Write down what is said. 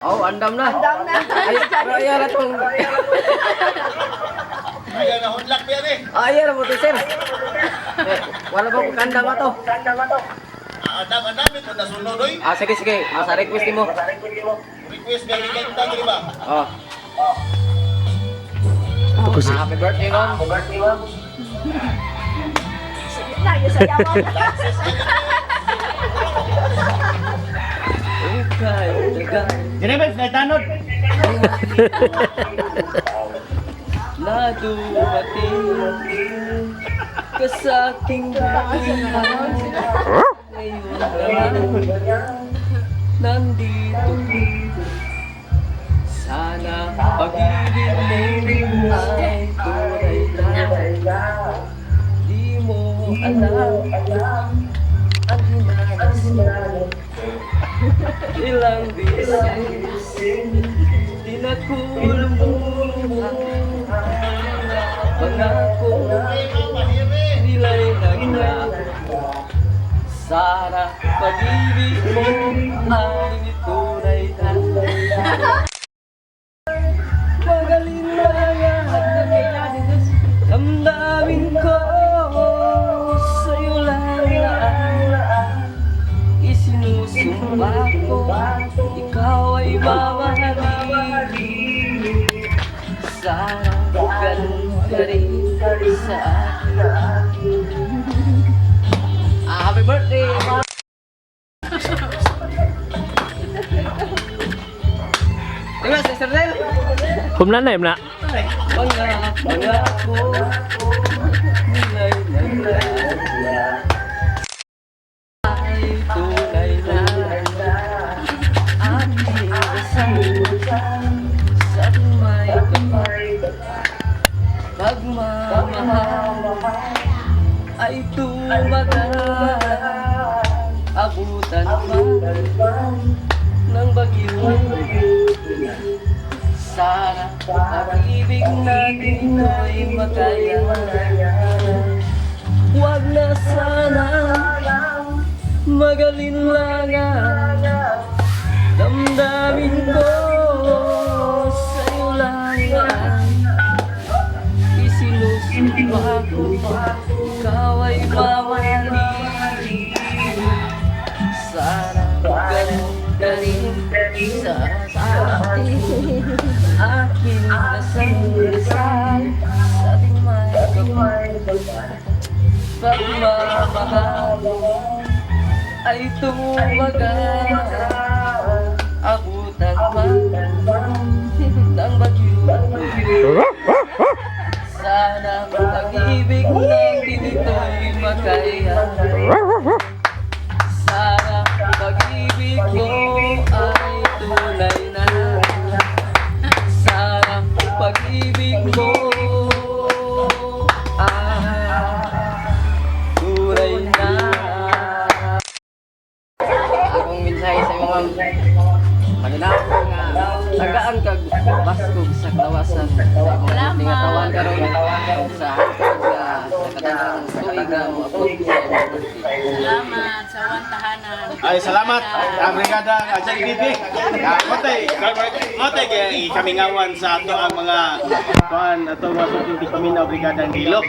Oh, andam na. Andam na. Ay, na tong. Ayan na, hudlak pa yan eh. Ay, na mo to, sir. Wala ba ko kandang ato? Andam, ito nasunod oy. Sige, sige. Sa request mo. Request nga bigay kita, di ba? Oh. Happy birthday, ma'am. Sige na, yung sayawan. Jenebes, naitanod. Na dumating ka sa aking buhay. Ngayon nandito. Sana pag-ibig mo ay tunay na. Di mo alam ang hinanas mo. Ilang beses tinakulong mo pangako nila'y naglaho. Sana pag-ibig mo ay tunay na. Magaling na lahat na kailangan. Damdamin ko sa'yo lang isinusumpa ko. Ikaw ay mamahalin. Sana ganun ka rin sa akin. Happy birthday, Ma! Diba, Sister Del? Humna na, humna. Pangako, nila'y naglaho. Ay tunay na aking dasal sa may kamay. Pagmamahal ay tumagal, abutan man ng bagyo. Sana pag-ibig natin ay makaya. Huwag na sana magalinlangan. Damdamin ko sa'yo lang isinusumpa ko. Ikaw ay mamahalin. Sana ganun ka rin sa akin. Aking nasal sa ating may kamay. Pagmamahal ay tumagal, abutan man ng bagyo. Sana pag-ibig natin ito'y makaya. Sana pag-ibig mo ay tunay na. Sana pag-ibig mo tunay na. Akong mensahe sa iyo, ma'am. Maginaw ko nga tagaan kag baskog sa kawasan sa imong tingatawan karon sa katagalan ng tuig nga moabot sa imong birthday. Salamat sa wantahanan. Ay, salamat. Ang brigada ng JDB. Mote kay kami ngawan sa ato ang mga kuan ato mga suking kami na brigada ng Dilok.